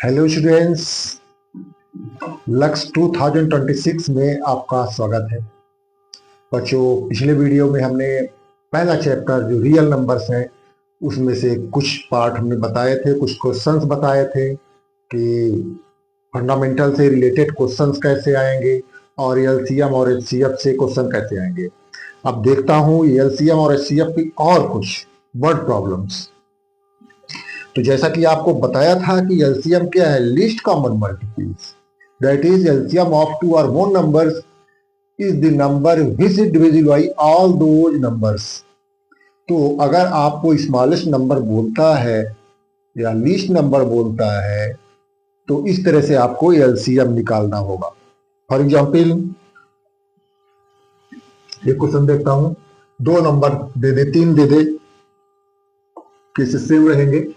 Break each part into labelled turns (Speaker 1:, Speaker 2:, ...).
Speaker 1: Hello students, lux 2026 में आपका स्वागत है। बच्चों, पिछले वीडियो में हमने पहला चैप्टर जो रियल नंबर्स है उसमें से कुछ पार्ट हमने बताए थे, कुछ क्वेश्चंस बताए थे कि फंडामेंटल से रिलेटेड क्वेश्चंस कैसे आएंगे और एलसीएम और एचसीएफ से क्वेश्चन कैसे आएंगे। अब देखता हूँ एलसीएम और एचसीएफ की और कुछ वर्ड प्रॉब्लम्स। तो जैसा कि आपको बताया था कि एलसीएम क्या है, least common multiples, that is LCM of two और more numbers is the number which is divisible by all those numbers. तो अगर आपको स्मॉलेस्ट नंबर बोलता है या लीस्ट नंबर बोलता है तो इस तरह से आपको एलसीएम निकालना होगा। फॉर एग्जाम्पल एक क्वेश्चन देखता हूं, दो नंबर दे दे, तीन दे दे, कैसे सेम रहेंगे।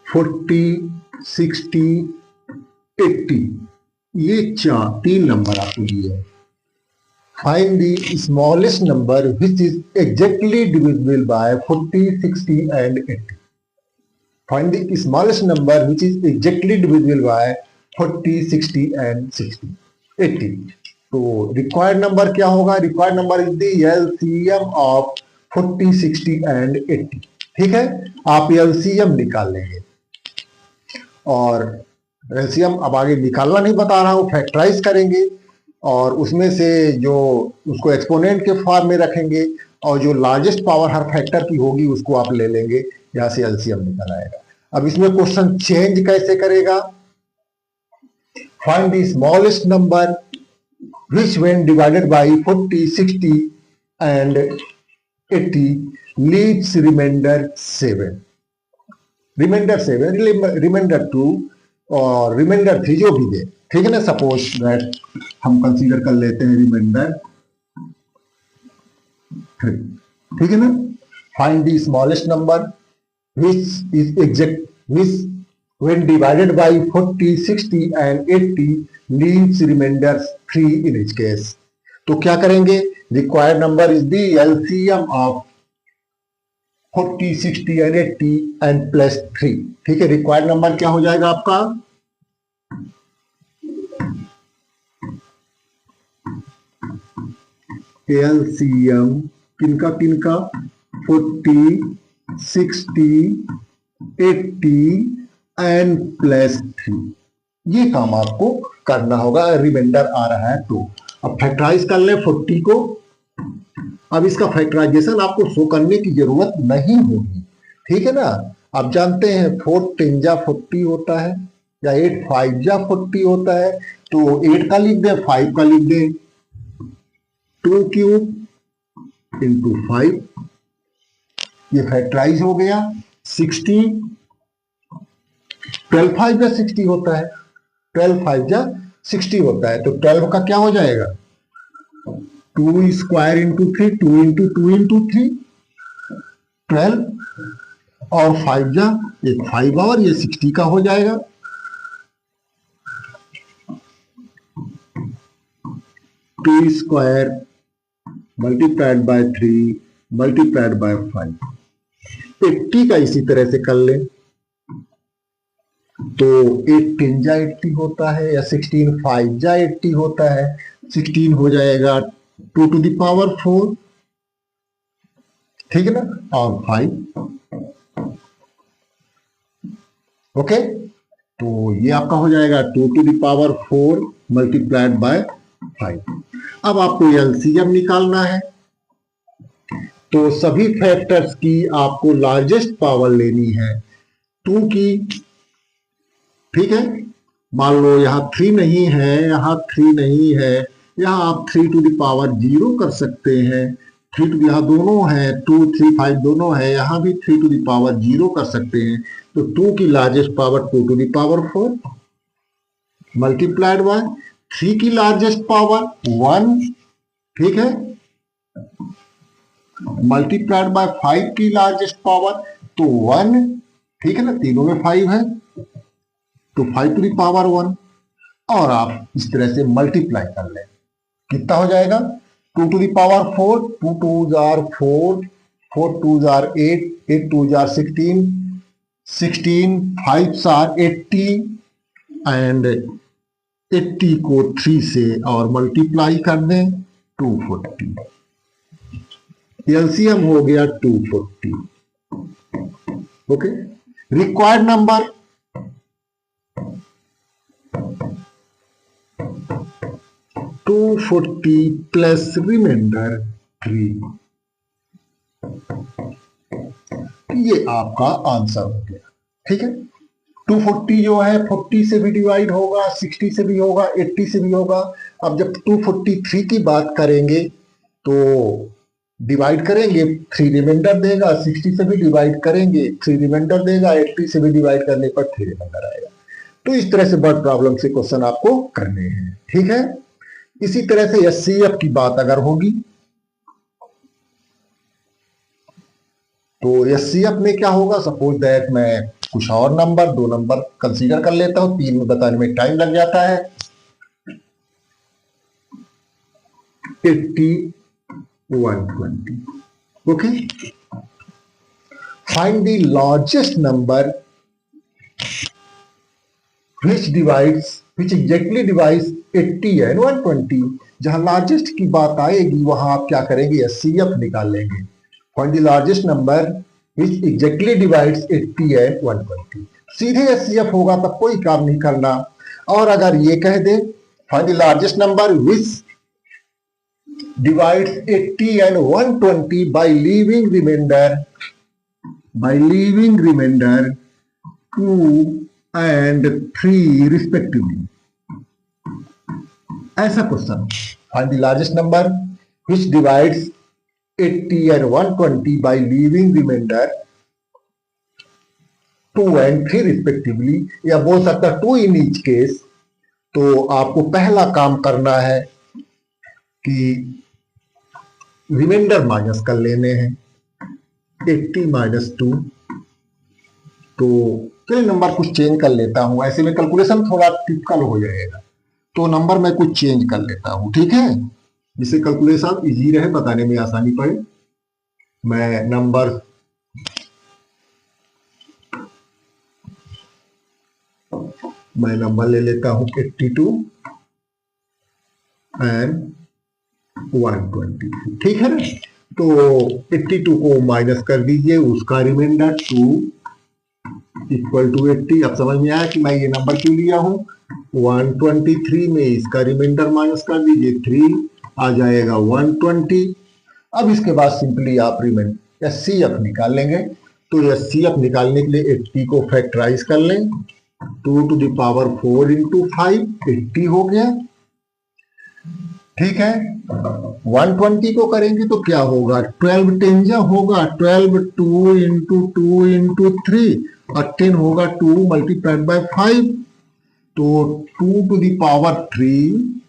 Speaker 1: 40, 60, 80, ये तीन नंबर आपको दिए हैं। Find the smallest number which is exactly divisible by 40, 60 and 80। Find the smallest number which is exactly divisible by 40, 60 and 80। तो रिक्वायर्ड नंबर क्या होगा? Required number is the LCM of 40, 60 and 80। ठीक है, आप एलसीएम निकाल लेंगे। और एलसीएम अब आगे निकालना नहीं बता रहा हूं, फैक्टराइज करेंगे और उसमें से जो उसको एक्सपोनेंट के फॉर्म में रखेंगे और जो लार्जेस्ट पावर हर फैक्टर की होगी उसको आप ले लेंगे, यहां से एलसीएम निकल आएगा। अब इसमें क्वेश्चन चेंज कैसे करेगा? Find the smallest number which when divided by 40, 60 and 80 leaves remainder 7, reminder 7, reminder 2 और रिमाइंडर 3 जो भी दे। ठीक है ना, सपोज दैट हम कंसीडर कर लेते हैं रिमाइंडर 3। ठीक है ना, find the smallest number which is exact which when divided by 40, 60 and 80 leaves remainder 3 in each case। तो क्या करेंगे? Required number is the LCM of 40, 60 and 80 and plus 3। ठीक है, रिक्वायर्ड नंबर क्या हो जाएगा आपका? एलसीएम किनका किनका? 40, 60, 80 एंड प्लस 3। ये काम आपको करना होगा। रिमाइंडर आ रहा है तो अब फैक्टराइज कर ले 40 को। अब इसका फैक्टराइजेशन आपको शो करने की जरूरत नहीं होगी। ठीक है ना, आप जानते हैं 4 10 जा 40 होता है या 8 5 जा 40 होता है। तो 8 का लिख दे, 5 का लिख दे, 2 क्यूब इंटू 5, ये फैक्टराइज हो गया। 60, 12 5 जा 60 होता है, 12 5 जा 60 होता है। तो 12 का क्या हो जाएगा? 2 स्क्वायर इंटू 3, 2 इंटू 2 इंटू 3, 12 और 5 जा एक 5 और ये 60 का हो जाएगा। Two square multiplied by 3 multiplied by 5। 80 का इसी तरह से कर ले तो 8 10 जा 80 होता है या 16 5 जा 80 होता है। 16 हो जाएगा 2 टू द पावर 4। ठीक है ना, और 5। ओके, तो ये आपका हो जाएगा 2 to the power 4 multiplied by 5। अब आपको एलसीएम निकालना है तो सभी फैक्टर्स की आपको लार्जेस्ट पावर लेनी है 2 की। ठीक है, मान लो यहाँ 3 नहीं है, यहाँ 3 नहीं है, यहाँ आप 3 टू द पावर 0 कर सकते हैं। 3 टू यहाँ दोनों है, 2 3 5 दोनों है, यहाँ भी 3 टू द पावर 0 कर सकते हैं। तो 2 की largest power 2 to the power 4 multiplied by 3 की लार्जेस्ट पावर 1। ठीक है, मल्टीप्लाइड बाय 5 की लार्जेस्ट पावर तो 1। ठीक है ना, तीनों में 5 है तो 5 टू द पावर 1 और आप इस तरह से मल्टीप्लाई कर लें। कितना हो जाएगा? 2 टू द पावर 4, 2 2 जार 4, 4 2 जार 8, 8 2 जार 16, 16 5s आर 80 एंड 80 को 3 से और मल्टीप्लाई कर दें 240। एलसीएम हो गया 240। Okay, required number 240 plus remainder 3। ये आपका आंसर हो गया। ठीक है, 240 जो है 40 से भी डिवाइड होगा, 60 से भी होगा, 80 से भी होगा। अब जब 243 की बात करेंगे तो डिवाइड करेंगे 3 रिमाइंडर देगा, 60 से भी डिवाइड करेंगे 3 रिमाइंडर देगा, 80 से भी डिवाइड करने पर 3 रिमाइंडर आएगा। तो इस तरह से वर्ड प्रॉब्लम से क्वेश्चन आपको करने हैं। ठीक है, इसी तरह से एचसीएफ की बात अगर होगी तो एचसीएफ में क्या होगा, सपोज दैट मैं कुछ और नंबर 2 नंबर कंसीडर कर लेता हूं, 3 में बताने में टाइम लग जाता है। 80 120। Okay, find the largest number which exactly divides 80 and 120। जहां लार्जेस्ट की बात आएगी वहां आप क्या करेंगे, एचसीएफ निकाल लेंगे। Find the largest number which exactly divides 80 and 120। सीधे एचसीएफ होगा तब कोई काम नहीं करना। और अगर ये कह they find the largest number which divides 80 and 120 by leaving remainder 2 and 3 respectively। ऐसा question, find the largest number which divides 80 and 120 by leaving remainder 2 and 3 respectively, या बोल सकता 2 in each case। तो आपको पहला काम करना है कि रिमाइंडर माइनस कर लेने हैं, 80 माइनस 2। तो चलिए नंबर कुछ चेंज कर लेता हूं, ऐसे में कैलकुलेशन थोड़ा टिपिकल हो जाएगा। तो नंबर मैं कुछ चेंज कर लेता हूं, ठीक है, जिससे कैलकुलेशन इजी रहे, बताने में आसानी पड़े। मैं नंबर ले लेता हूं 82 एंड 120। ठीक है ना, तो 82 को माइनस कर दीजिए, उसका रिमाइंडर 2 इक्वल टू 80। अब समझ में आया कि मैं ये नंबर क्यों लिया हूं। 123 में इसका रिमाइंडर माइनस कर दीजिए, 3 आ जाएगा 120। अब इसके बाद सिंपली आप रिमाइंडर एचसीएफ निकाल लेंगे। तो एचसीएफ निकालने के लिए 80 को फैक्टराइज कर लें, 2 टू द पावर 4 इंटू 5, 80 हो गया। ठीक है, 120 को करेंगे तो क्या होगा, 12 टेंजा होगा, 12 2 इंटू 3 और 10 होगा 2 मल्टीप्लाइड बाय 5। तो 2 to the power 3,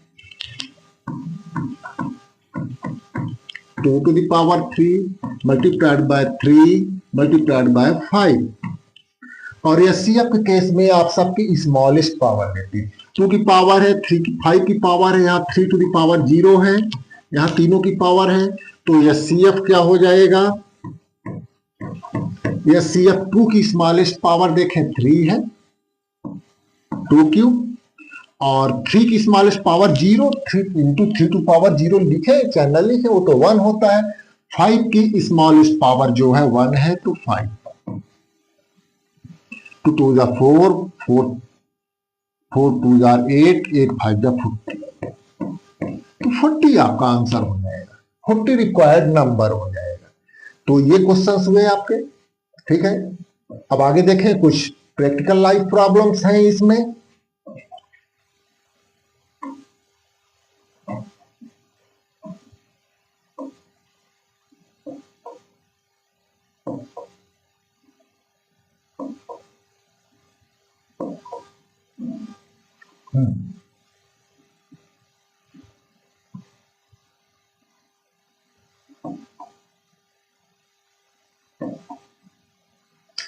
Speaker 1: 2 to the power 3 multiplied by 3 multiplied by 5। और एचसीएफ के केस में आप सबकी स्मॉलेस्ट पावर लेते हैं। 2 की पावर है, 5 की पावर है, यहाँ 3 टू द पावर 0 है, यहाँ तीनों की पावर है। तो एचसीएफ क्या हो जाएगा, एचसीएफ 2 की स्मॉलेस्ट पावर देखें 3 है, 2 क्यूब, और 3 की smallest power 0, 3 into 3 to power 0 लिखे, चैनल लिखे, वो तो 1 होता है। 5 की स्मॉलेस्ट पावर जो है 1 है, तो 5, 2 2 जा 4, 4 2 जा 8, 8 5 जा 40। तो 40 आपका आंसर हो जाएगा, 40 रिक्वायर्ड नंबर हो जाएगा। तो ये क्वेश्चंस हुए आपके। ठीक है, अब आगे देखें, कुछ प्रैक्टिकल लाइफ प्रॉब्लम्स हैं इसमें।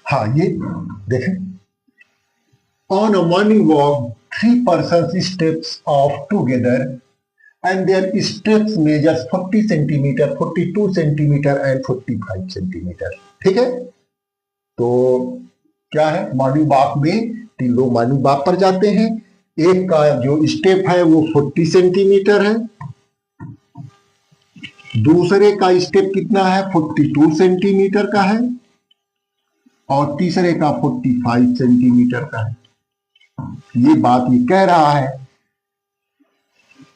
Speaker 1: हाँ, ये देखें, on a morning walk 3 persons steps off together and their steps measures 40 centimeter, 42 centimeter and 45 centimeter। ठीक है, तो क्या है, मॉर्निंग वॉक में 3 लोग मॉर्निंग वॉक पर जाते हैं। एक का जो स्टेप है वो 40 सेंटीमीटर है, दूसरे का स्टेप कितना है 42 सेंटीमीटर का है, और तीसरे का 45 सेंटीमीटर का है। ये बात ये कह रहा है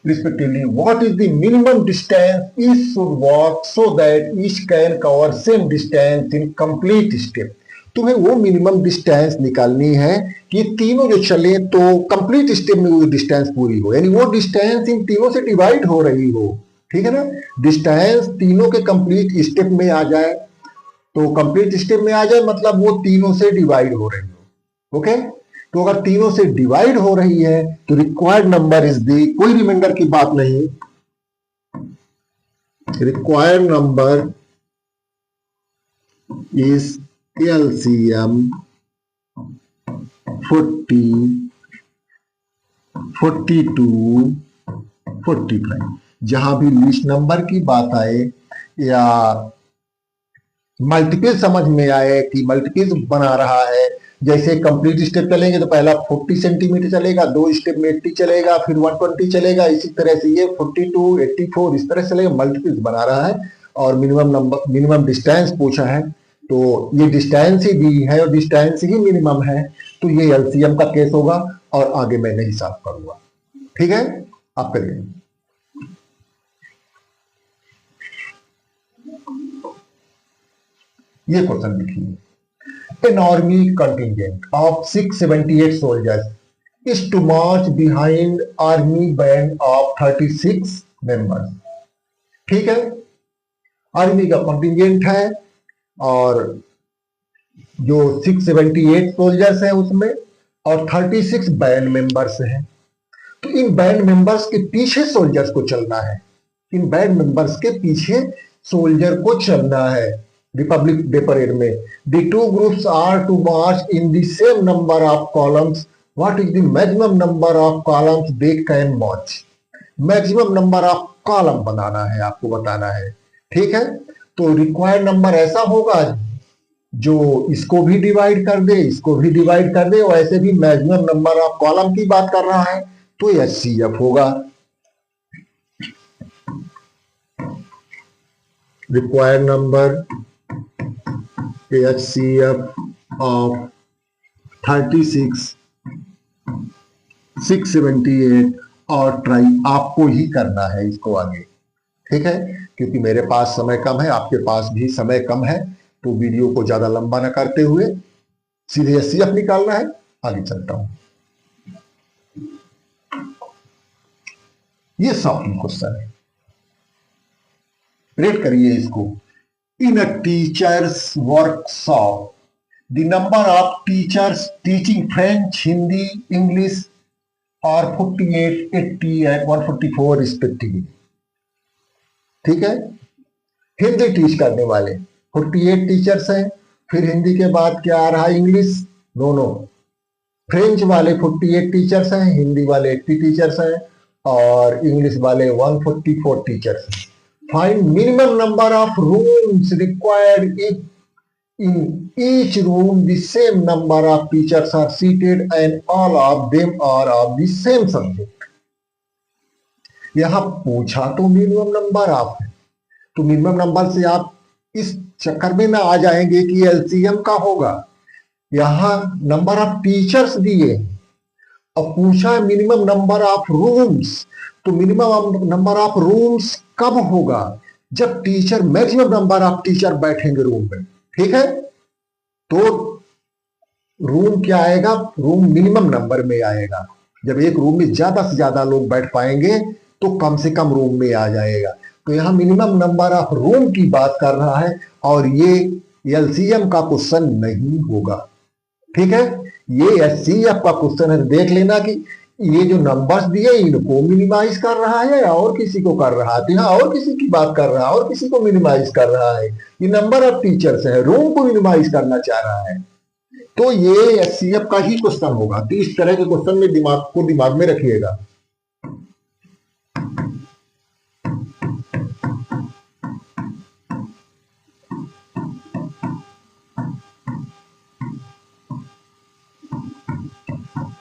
Speaker 1: respectively what is the minimum distance each should walk so that each can cover same distance in complete step। तुम्हें वो मिनिमम डिस्टेंस निकालनी है कि तीनों जो चले तो कंप्लीट स्टेप में वो डिस्टेंस पूरी हो, यानी वो डिस्टेंस इन तीनों से डिवाइड हो रही हो। ठीक है ना, डिस्टेंस तीनों के कंप्लीट स्टेप में आ जाए, तो कंप्लीट स्टेप में आ जाए मतलब वो तीनों से डिवाइड हो रही हो। ओके, तो अगर तीनों से डिवाइड हो रही है तो रिक्वायर्ड नंबर इज दी, कोई रिमाइंडर की बात नहीं, रिक्वायर्ड नंबर इज LCM 40, 42, 45। जहां भी लीस्ट नंबर की बात आए या मल्टीपल समझ में आए कि मल्टीपल बना रहा है, जैसे कंप्लीट स्टेप चलेंगे तो पहला 40 सेंटीमीटर चलेगा, 2 स्टेप में 80 चलेगा, फिर 120 चलेगा, इसी तरह से ये 42, 84 इस तरह से चलेगा, मल्टीपल बना रहा है। और मिनिमम डिस्टेंस पूछा है, तो ये डिस्टेंस ही दी है और डिस्टेंस ही मिनिमम है, तो ये LCM का केस होगा और आगे मैं नहीं साफ करूंगा। ठीक है, आप करिए। ये क्वेश्चन लिखिए, an army contingent of 678 soldiers is to march behind army band of 36 members। ठीक है, आर्मी का कंटिंजेंट है और जो 678 सोल्जर्स हैं उसमें और 36 बैंड मेंबर्स हैं, तो इन बैंड मेंबर्स के पीछे सोल्जर्स को चलना है, इन बैंड मेंबर्स के पीछे सोल्जर को चलना है रिपब्लिक डे परेड में। The two groups are to march in the same number of columns। What is the maximum number of columns they can march? Maximum number of column बनाना है, आपको बताना है। ठीक है, तो रिक्वायर्ड नंबर ऐसा होगा जो इसको भी डिवाइड कर दे, इसको भी डिवाइड कर दे, और ऐसे भी मैक्सिमम नंबर ऑफ कॉलम की बात कर रहा है तो HCF होगा। रिक्वायर्ड नंबर HCF of 36, 678 और ट्राई आपको ही करना है इसको आगे। ठीक है, क्योंकि मेरे पास समय कम है, आपके पास भी समय कम है, तो वीडियो को ज्यादा लंबा न करते हुए सीधे HCF निकालना है। आगे चलता हूं, ये शॉकिंग क्वेश्चन है, रेट करिए इसको। In a teacher's workshop, the number of teachers teaching French, Hindi, English are 48, 80 and 144 respectively। ठीक है, हिंदी टीच करने वाले 48 टीचर्स हैं, फिर हिंदी के बाद क्या आ रहा है, इंग्लिश, नो, फ्रेंच वाले 48 टीचर्स हैं, हिंदी वाले 80 टीचर्स हैं और इंग्लिश वाले 144 टीचर्स हैं। Find minimum number of rooms required if in each room the same number of teachers are seated and all of them are of the same subject। यहां पूछा तो मिनिमम नंबर ऑफ है, तो minimum number से आप इस चक्कर में ना आ जाएंगे कि LCM का होगा। यहां नंबर ऑफ टीचर्स दिए और पूछा मिनिमम नंबर ऑफ रूम्स, तो मिनिमम नंबर ऑफ रूम्स कब होगा, जब teacher maximum number of teacher बैठेंगे रूम में। ठीक है, तो रूम क्या आएगा, रूम मिनिमम नंबर में आएगा। जब एक रूम में ज्यादा से ज्यादा लोग बैठ पाएंगे तो कम से कम रूम में आ जाएगा, तो यहां मिनिमम नंबर ऑफ रूम की बात कर रहा है और ये LCM का क्वेश्चन नहीं होगा। ठीक है, ये HCF का क्वेश्चन है। देख लेना कि ये जो नंबर्स दिए इनको मिनिमाइज कर रहा है या और किसी को कर रहा है, तो यहाँ और किसी की बात कर रहा है, और किसी को मिनिमाइज कर रहा है। ये नंबर ऑफ टीचर्स है, रूम को मिनिमाइज करना चाह रहा है, तो ये HCF का ही क्वेश्चन होगा। तो इस तरह के क्वेश्चन में दिमाग में रखिएगा।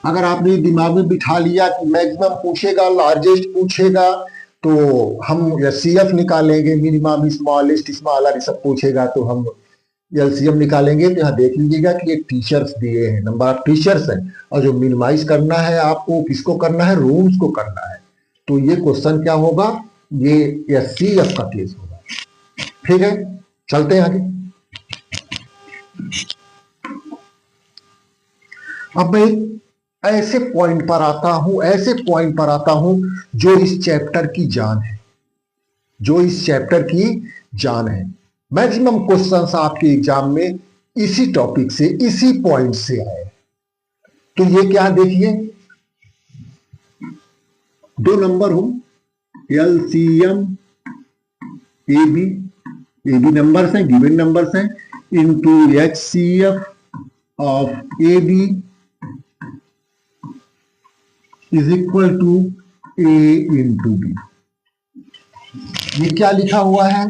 Speaker 1: अगर आपने दिमाग में बिठा लिया कि मैक्सिमम पूछेगा, लार्जेस्ट पूछेगा, तो हम एचसीएफ निकालेंगे, मिनिमम, स्मॉलेस्ट, स्मॉलर, ये सब पूछेगा तो हम एलसीएम निकालेंगे। तो यहाँ देख लीजिएगा कि ये टीचर्स दिए हैं, नंबर ऑफ टीचर्स है, और जो मिनिमाइज करना है आपको, किसको करना है, रूम्स को करना है। तो ये क्वेश्चन क्या होगा, ये एचसीएफ का केस होगा। ठीक है, चलते हैं आगे। अब मैं ऐसे पॉइंट पर आता हूं, ऐसे पॉइंट पर आता हूं जो इस चैप्टर की जान है, जो इस चैप्टर की जान है। मैक्सिमम क्वेश्चंस आपके एग्जाम में इसी टॉपिक से, इसी पॉइंट से आए। तो ये क्या देखिए, 2 नंबर हो, एलसीएम एबी, एबी नंबर्स हैं, गिवन नंबर्स हैं, into HCF of AB is equal to A into B. ये क्या लिखा हुआ है,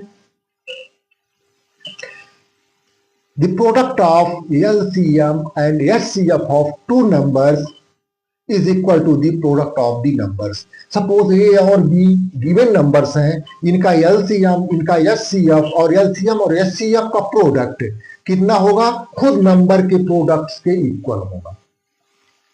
Speaker 1: the product of LCM and HCF of two numbers is equal to the product of the numbers. Suppose A और B given numbers हैं, इनका LCM, इनका HCF, और LCM और HCF का प्रोडक्ट कितना होगा, खुद नंबर के प्रोडक्ट्स के इक्वल होगा।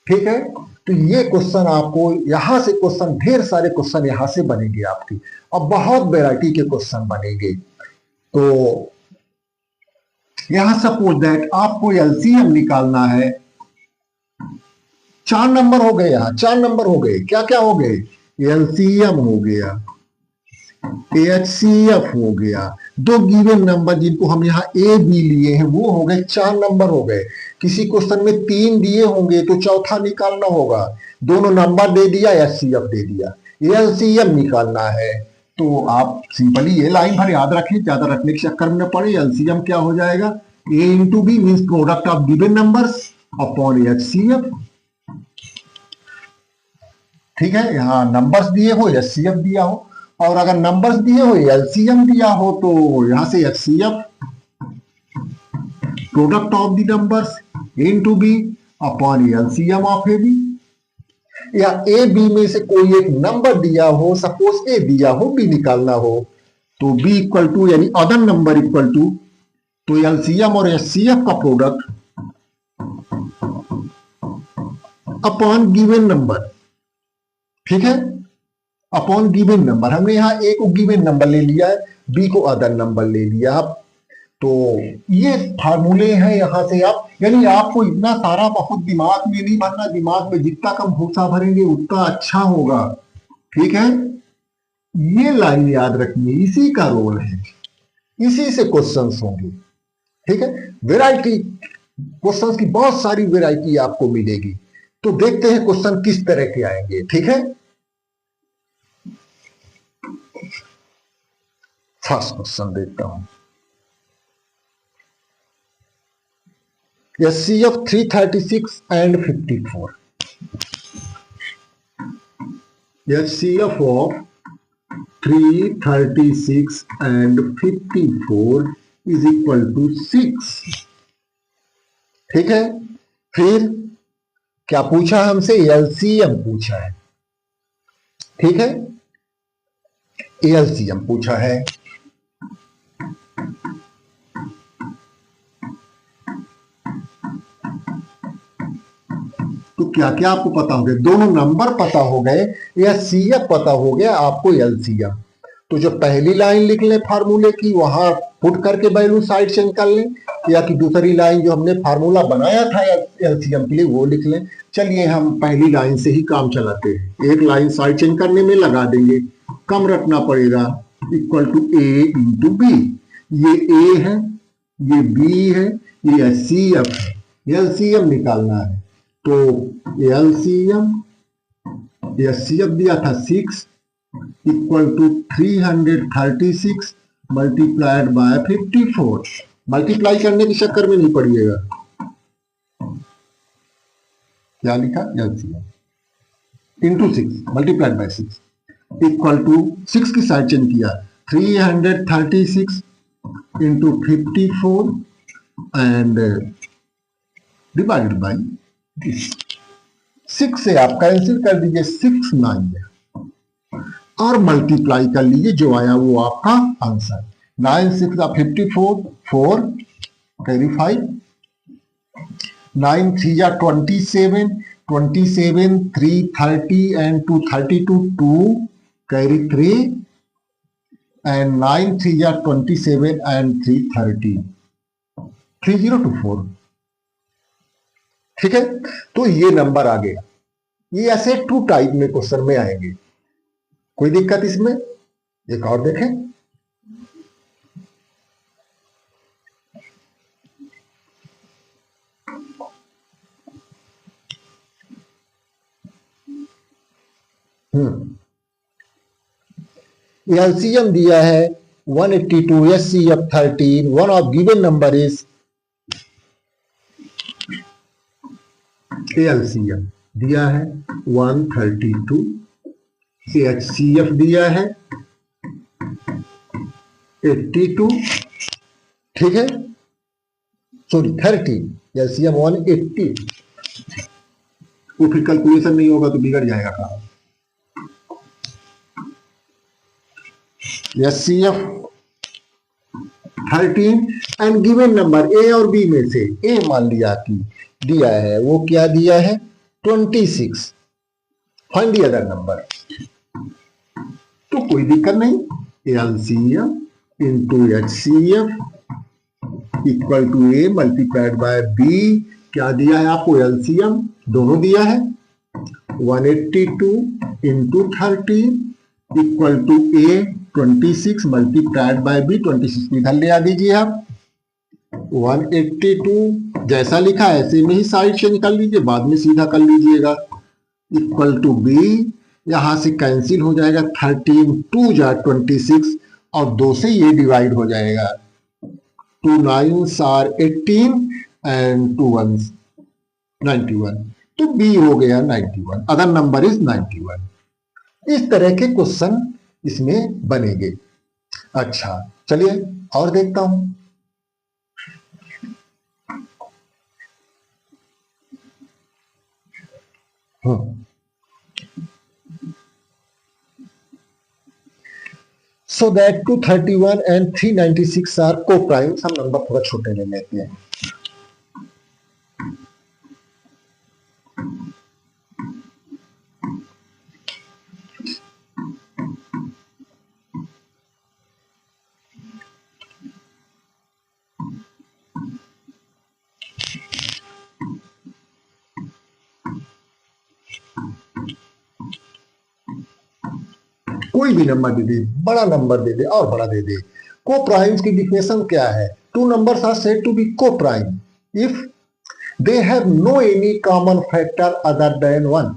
Speaker 1: ठीक है, तो ये क्वेश्चन आपको यहां से, क्वेश्चन ढेर सारे क्वेश्चन यहां से बनेंगे आपकी, अब बहुत वैरायटी के क्वेश्चन बनेंगे। तो यहां सपोज दैट आपको एलसीएम निकालना है, 4 नंबर हो गए, यहां 4 नंबर हो गए, क्या क्या हो गए, एलसीएम हो गया, एचसीएफ हो गया, 2 गिवन नंबर जिनको हम यहाँ ए बी लिए हैं वो हो गए, 4 नंबर हो गए। किसी क्वेश्चन में 3 दिए होंगे तो चौथा निकालना होगा, दोनों नंबर दे दिया, एचसीएफ दे दिया, एलसीएम निकालना है। तो आप सिंपली ये लाइन भर याद रखें, ज्यादा रखने के चक्कर में न पड़े। एलसीएम क्या हो जाएगा, A into B means product of given numbers upon HCF. ठीक है, यहां नंबर्स दिए हो, एचसीएफ दिया हो, और अगर नंबर्स दिए हो, एलसीएम दिया हो, तो यहां से HCF product of the numbers into B upon LCM of A B. या ए बी में से कोई एक नंबर दिया हो, सपोज ए दिया हो, बी निकालना हो, तो बी इक्वल टू यानी अदर नंबर इक्वल टू, तो एलसीएम और एचसीएफ का प्रोडक्ट अपॉन गिवन नंबर। ठीक है, अपॉन गिवन नंबर, हमने यहां ए को गिवन नंबर ले लिया है, बी को अदर नंबर ले लिया। तो ये फार्मूले हैं यहां से आप, यानी आपको इतना सारा बहुत दिमाग में नहीं भरना, दिमाग में जितना कम भूसा भरेंगे उतना अच्छा होगा। ठीक है, ये लाइन याद रखिए, इसी का रोल है, इसी से क्वेश्चंस होंगे। ठीक है, वैरायटी क्वेश्चंस की बहुत सारी वैरायटी आपको मिलेगी। तो देखते हैं क्वेश्चन किस तरह के आएंगे। ठीक है, फर्स्ट क्वेश्चन देखता हूं, HCF 336 and 54, HCF of 336 and 54 is equal to 6। ठीक है, फिर क्या पूछा हमसे, एलसीएम पूछा है। ठीक है, एलसीएम पूछा है, तो क्या क्या आपको पता हो गया, दोनों नंबर पता हो गए, एचसीएफ पता हो गया, आपको एलसीएम। तो जो पहली लाइन लिख लें फार्मूले की, वहां पुट करके वैल्यू साइड से निकाल लें, या कि दूसरी लाइन जो हमने फार्मूला बनाया था एलसीएम के लिए वो लिख लें। चलिए हम पहली लाइन से ही काम चलाते हैं, एक लाइन साइड चेंज करने में लगा देंगे, कम रखना पड़ेगा, equal to A into B. ये ए है, ये बी है, ये एचसीएफ है, एलसीएम निकालना है। तो एलसीएम, एचसीएफ दिया था 6 equal to 336 multiplied by 54। Multiply करने के चक्कर में नहीं पड़िएगा, क्या लिखा, LCM into 6 multiplied by 6 equal to 6 की साइड चेंज किया, 336 into 54 and divided by this. 6 से आप कैंसिल कर दीजिए, 6 9 और मल्टीप्लाई कर लीजिए, जो आया वो आपका answer. 9 6 54, 4 carry 5, 9 3 27, 27 3 30 and 2 32, 2 carry 3 and 9 3 27 and 3 30, 3024। ठीक है, तो ये नंबर आ गया। ये ऐसे 2 टाइप में क्वेश्चन में आएंगे, कोई दिक्कत इसमें? एक और देखें। एलसीएम दिया है 182, HCF 13, one of given number is LCM दिया है 132, एचसीएफ दिया है 82, ठीक है, सॉरी 13, एलसीएम 180। वो फिर कैलकुलेशन नहीं होगा तो बिगड़ जाएगा काम। HCF 13 and given number A और बी में से ए मान लिया कि दिया है, वो क्या दिया है 26। फाइंड द अदर नंबर, तो कोई दिक्कत नहीं। LCM into HCF equal to A multiplied by B. क्या दिया है आपको? एलसीएम दोनों दिया है 182 into 13 equal to A 26 multiplied by B. 26 इधर ले आ दीजिए आप। 182 जैसा लिखा है ऐसे में ही साइड से निकाल लीजिए, बाद में सीधा कर लीजिएगा, इक्वल टू बी। यहां से कैंसिल हो जाएगा, 13 2 जा 26 और 2 से ये डिवाइड हो जाएगा। 2 9s are 18 and 2 1s 91, तो बी हो गया 91, अदर नंबर इज 91। इस तरह के क्वेश्चन इसमें बनेंगे। अच्छा चलिए और देखता हूं। So that 231 and 396 are co-primes। हम नंबर थोड़ा छोटे ले लेते हैं। कोई भी नंबर दे दे, बड़ा नंबर दे दे और बड़ा दे दे। को प्राइम्स की डिफिनेशन क्या है? Two numbers are said to be coprime if they have no any common factor other than one.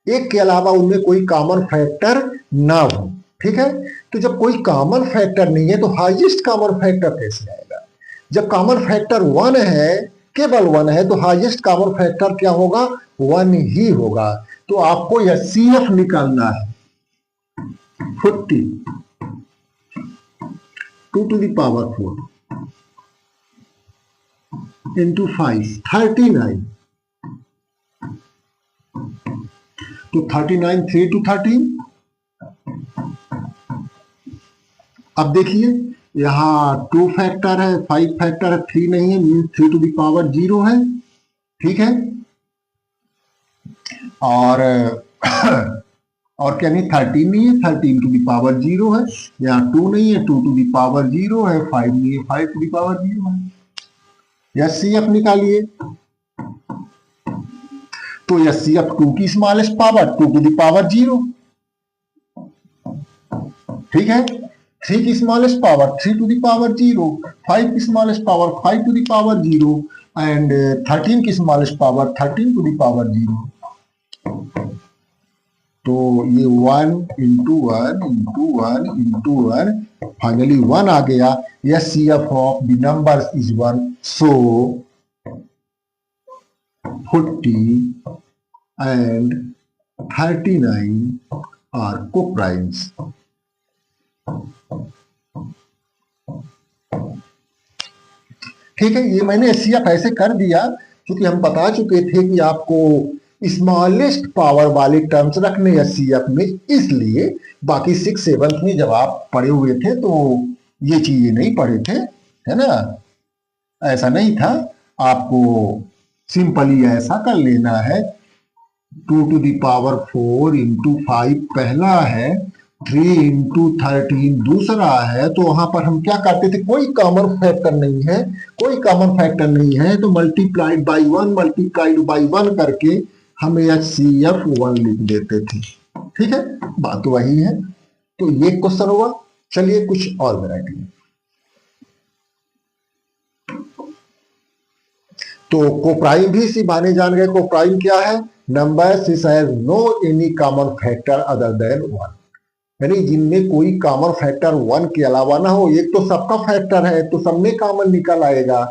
Speaker 1: एक के अलावा उनमें कोई कॉमन फैक्टर ना हो। ठीक है, तो जब कोई कॉमन फैक्टर नहीं है तो हाईएस्ट कॉमन फैक्टर कैसे आएगा? जब कॉमन फैक्टर वन है, केवल वन है, तो हाईएस्ट कॉमन फैक्टर क्या होगा? वन ही होगा। तो आपको यह सीएफ निकालना है। 40 2 to the power 4 into 5 39, तो 39 3 to 13। अब देखिए यहां 2 फैक्टर है, 5 फैक्टर है, 3 नहीं है, मीन 3 टू द पावर 0 है। ठीक है, और क्या नहीं, 13 नहीं है, 13 टू दी पावर 0 है। यहाँ 2 नहीं है, 2 टू दी पावर 0 है, 5 नहीं है, 5 टू दी पावर 0 है। एचसीएफ निकालिए, तो एचसीएफ 2 की smallest power 2 to the power 0। ठीक है, 3 की smallest power 3 to the power 0, 5 की smallest power 5 to the power 0 and 13 की smallest power 13 to the power 0। तो ये 1 इंटू 1 इंटू 1 इंटू 1, फाइनली 1 आ गया। HCF of the numbers is 1, so 40 and 39 are coprimes. ठीक है, ये मैंने एचसीएफ ऐसे कर दिया क्योंकि हम बता चुके थे कि आपको स्मॉलेस्ट पावर वाले टर्म्स रखने एचसीएफ में, इसलिए बाकी 6 7 में जब आप पढ़े हुए थे तो ये चीजें नहीं पढ़े थे, है ना, ऐसा नहीं था। आपको सिंपली ऐसा कर लेना है, 2⁴ इंटू 5 पहला है, 3 इंटू 13 दूसरा है। तो वहां पर हम क्या करते थे, कोई कॉमन फैक्टर नहीं है, कोई कॉमन फैक्टर नहीं है, तो मल्टीप्लाइड बाई 1 करके हम HCF 1 लिख देते थे। ठीक है, बात तो वही है। तो ये क्वेश्चन हुआ। चलिए कुछ और वैरायटी। तो कोप्राइम भी इसी बहाने जान गए। कोप्राइम क्या है, number is has no any common factor other than 1, यानी जिनमें कोई कॉमन फैक्टर 1 के अलावा ना हो। एक तो सबका फैक्टर है तो सब में कॉमन निकल आएगा,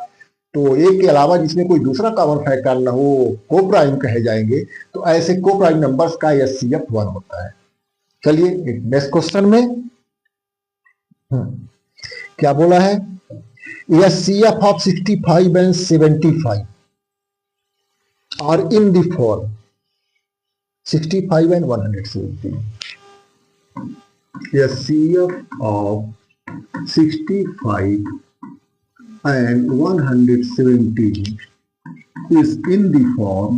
Speaker 1: तो एक के अलावा जिसमें कोई दूसरा कॉमन फैक्टर ना हो कोप्राइम कहे जाएंगे। तो ऐसे कोप्राइम नंबर्स का HCF 1 होता है। चलिए नेक्स्ट क्वेश्चन में क्या बोला है, HCF of 65 and 75 are in the form 65 and 170. HCF of 65 and 170 is in the form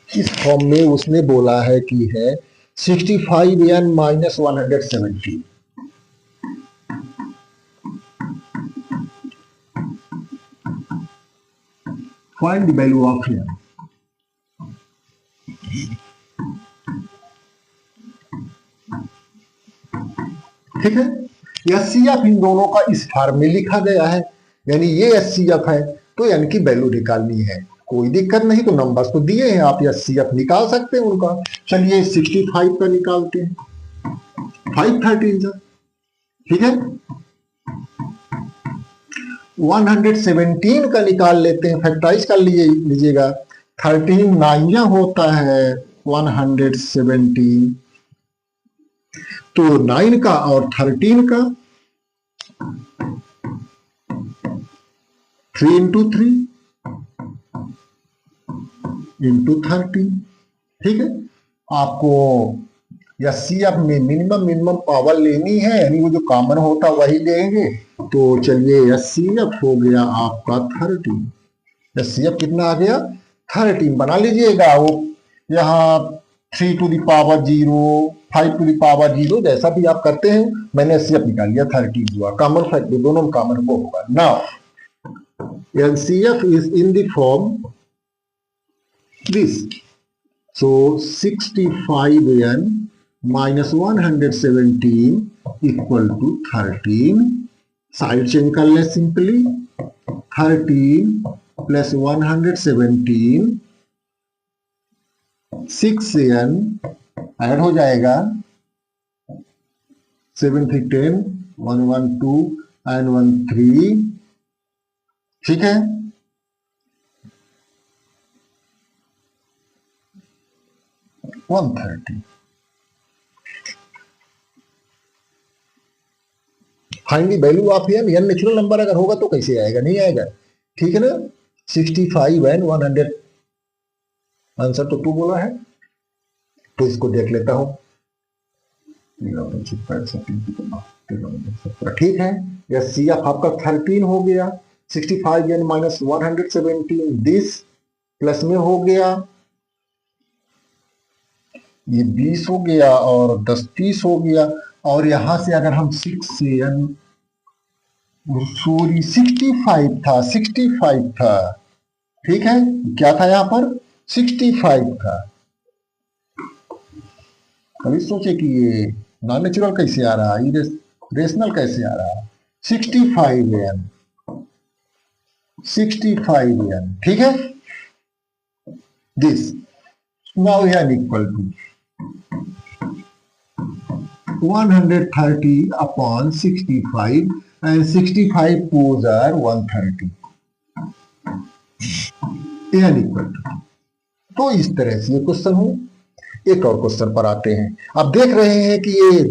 Speaker 1: इस फॉर्म में उसने बोला है कि है 65n minus 170। Find the value of n। ठीक है, HCF इन दोनों का इस फॉर्म में लिखा गया है, यानी ये HCF है तो n की वैल्यू निकालनी है। कोई दिक्कत नहीं, तो नंबर्स तो दिए हैं, आप HCF निकाल सकते हैं उनका। चलिए 65 का निकालते हैं, 5 13 सर। ठीक है, 117 का निकाल लेते हैं, फैक्टराइज कर लीजिएगा। 13 9 होता है 117, तो 9 का और 13 का 3 इंटू 3 इंटू 13। ठीक है, आपको HCF में मिनिमम पावर लेनी है, यानी वो जो कॉमन होता वही लेंगे। तो चलिए HCF हो गया आपका 13। HCF कितना आ गया, 13 बना लीजिएगा। वो यहाँ 3 to the power 0, 5 to the power 0, जैसा भी आप करते हैं। मैंने HCF निकाल लिया, 13 हुआ। कॉमन फैक्टर दोनों में कॉमन को होगा। Now HCF is in the form this, so 65n minus 117 equal to 13। Side change कर ले सिंपली, 13 प्लस 117, 6n ऐड हो जाएगा, 7 3 10, 1 1 2 and 1 3। ठीक है, finally value of N, N natural number अगर होगा तो कैसे आएगा, नहीं आएगा। ठीक है ना, 65 एंड 100, आंसर तो 2 बोला है। तो इसको देख लेता हूं, ठीक है। HCF आपका 13 हो गया, 65 एन माइनस 117 दिस प्लस में हो गया, ये 20 हो गया और 10 30 हो गया। और यहां से अगर हम 65 था, 65 था। ठीक है, क्या था यहां पर, 65 था। कभी सोचे कि ये नॉन नेचुरल कैसे आ रहा है, रेशनल कैसे आ रहा है। 65n, 65n। ठीक है, this now n equal to 130 upon 65 and 65 fours are 130, n equal to. तो इस तरह से ये क्वेश्चन हो। एक और क्वेश्चन पर आते हैं। आप देख रहे हैं कि ये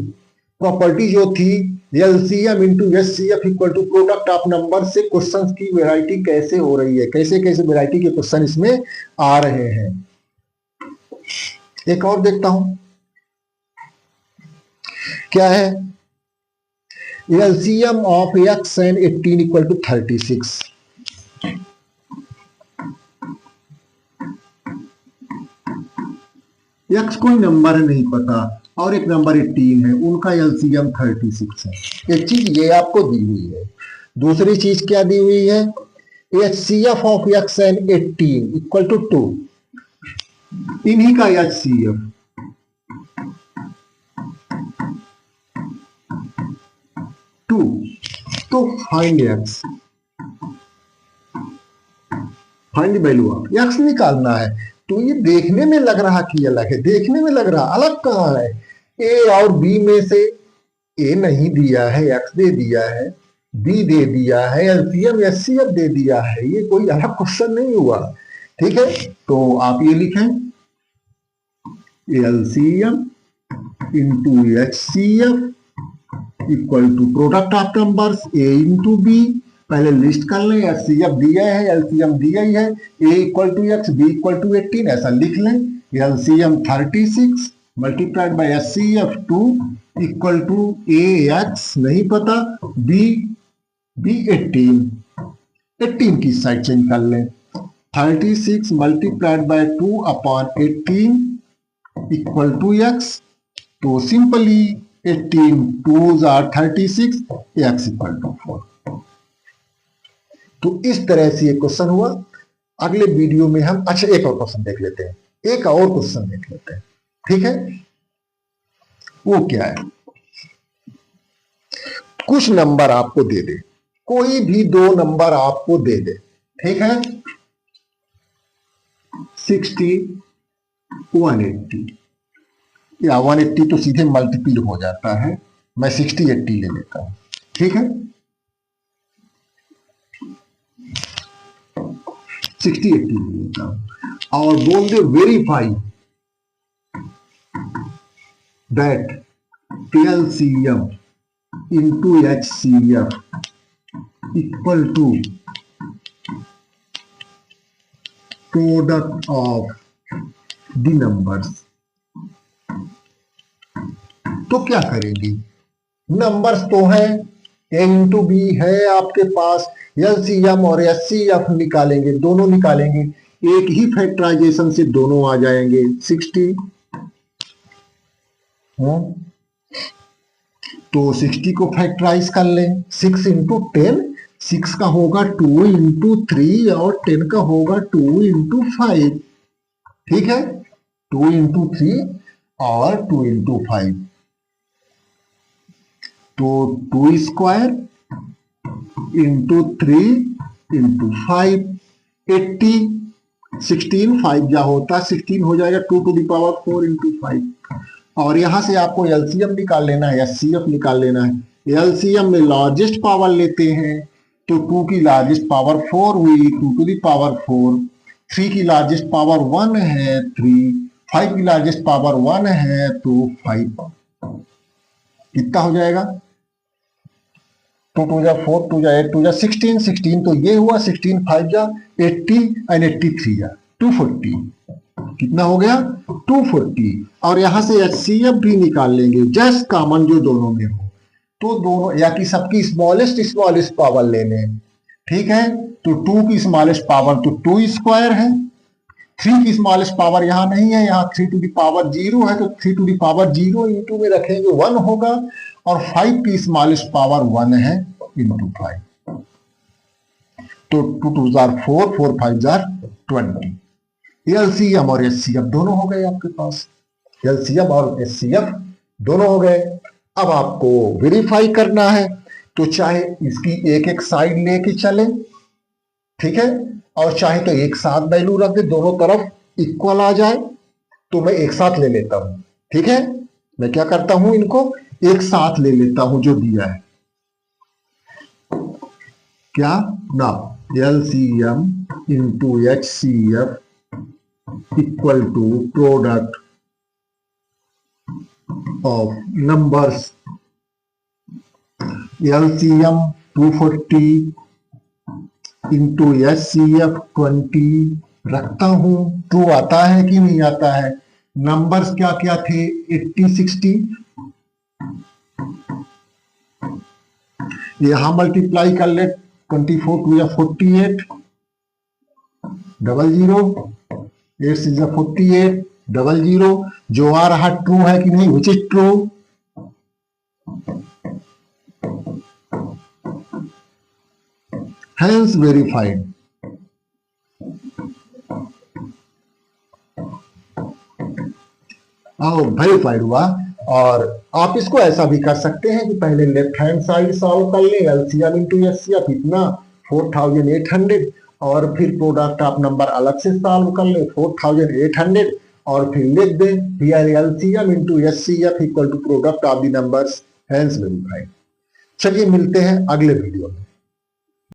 Speaker 1: प्रॉपर्टी जो थी LCM into HCF equal to product of number से क्वेश्चंस की वैरायटी कैसे हो रही है, कैसे कैसे वैरायटी के क्वेश्चन इसमें आ रहे हैं। एक और देखता हूं क्या है, LCM of X and 18 equal to 36। X कोई नंबर नहीं पता और एक नंबर 18 है, उनका एलसीएम 36 है। एक चीज ये आपको दी हुई है। दूसरी चीज क्या दी हुई है, HCF of X and 18 equal to 2, इन्हीं का एचसीएफ 2, तो find X, find value of X निकालना है। तो ये देखने में लग रहा कि अलग है, देखने में लग रहा अलग कहां है, ए और बी में से ए नहीं दिया है, एक्स दे दिया है, बी दे दिया है, एलसीएम एचसीएफ दे दिया है, ये कोई अलग क्वेश्चन नहीं हुआ। ठीक है, तो आप ये लिखें LCM into HCF equal to product of numbers A into B. पहले लिस्ट कर लें, एचसीएफ दिया है, एलसीएम दिया ही है, A equal to X, B equal to 18, ऐसा लिख लें। LCM 36 multiplied by HCF 2 equal to A X नहीं पता, बी 18 की साइड चेंज कर लें। 36 multiplied by 2 upon 18 equal to X. तो simply 18 2s are 36, X equal to 4। तो इस तरह से ये क्वेश्चन हुआ। अगले वीडियो में हम अच्छा एक और क्वेश्चन देख लेते हैं, एक और क्वेश्चन देख लेते हैं। ठीक है, वो क्या है, कुछ नंबर आपको दे दे, कोई भी दो नंबर आपको दे दे। ठीक है, 60 180 या 180 तो सीधे मल्टीपल हो जाता है, मैं 60 80 ले लेता हूं। ठीक है, 60 80 ले लेता हूं और बोल दे verify that LCM into HCF equal to product of the numbers. तो क्या करेंगे, नंबर्स तो है, ए इंटू बी है आपके पास, एलसीएम और एचसीएफ निकालेंगे, दोनों निकालेंगे, एक ही फैक्टराइजेशन से दोनों आ जाएंगे। 60 तो 60 को फैक्टराइज कर लें, 6 इंटू 10, 6 का होगा 2 इंटू 3 और 10 का होगा 2 इंटू 5। ठीक है, 2 इंटू 3 और 2 इंटू 5, तो 2 स्क्वायर इंटू 3 इंटू 5, 80, 16 5 जा होता है 16 हो जाएगा 2 टू द पावर 4 इंटू 5। और यहां से आपको एलसीएम निकाल लेना है, एचसीएफ निकाल लेना है। एलसीएम में लार्जेस्ट पावर लेते हैं तो 2 की लार्जेस्ट पावर 4 हुई, 2 टू द पावर 4, 3 की लार्जेस्ट पावर 1 है 3, 5 की लार्जेस्ट पावर 1 है तो 5। कितना हो जाएगा, 2 2 जा 4, 2 जा 8, 2 जा 16, 16 तो ये हुआ, 16 5 जा 80 एंड 83 जा 240। कितना हो गया, 240। और यहां से एचसीएफ भी निकाल लेंगे, जस्ट कॉमन जो दोनों में हो, तो दोनों या कि सबकी स्मॉलेस्ट पावर ले लें। ठीक है, तो 2 की स्मॉलेस्ट पावर तो 2 स्क्वायर है, 3 की स्मॉलेस्ट पावर यहां नहीं है, यहां 3 टू द पावर 0 है, तो 3 टू द पावर 0 इंटू में रखेंगे 1 होगा, और 5 की स्मॉलेस्ट पावर 1 है इंटू 5, तो 2 2 जार 4, 4 5 जार 20। एलसीएम और एचसीएफ दोनों हो गए आपके पास, एलसीएम और एचसीएफ दोनों हो गए। अब आपको वेरीफाई करना है, तो चाहे इसकी एक एक साइड लेके चले, ठीक है, और चाहे तो एक साथ वैल्यू रख दे, दोनों तरफ इक्वल आ जाए, तो मैं एक साथ ले लेता हूं। ठीक है, मैं क्या करता हूं, इनको एक साथ ले लेता हूं जो दिया है, क्या ना, LCM into HCF equal to product of numbers LCM 240 into SCF 20 रखता हूं, ट्रू आता है कि नहीं आता है। नंबर्स क्या क्या थे, 80 60, यहां मल्टीप्लाई कर ले, 24 2 या 48, 00, 8 6 48, 00, जो आ रहा ट्रू है कि नहीं, which is true. Hence verified. Verified हुआ। और आप इसको ऐसा भी कर सकते हैं कि पहले लेफ्ट हैंड साइड सॉल्व कर लें, एलसीएम इंटू एचसीएफ इतना 4800, और फिर प्रोडक्ट आप नंबर अलग से सॉल्व कर लें 4800, और फिर लिख दें here LCM into HCF equal to product of the numbers, hence verified. चलिए मिलते हैं अगले वीडियो में।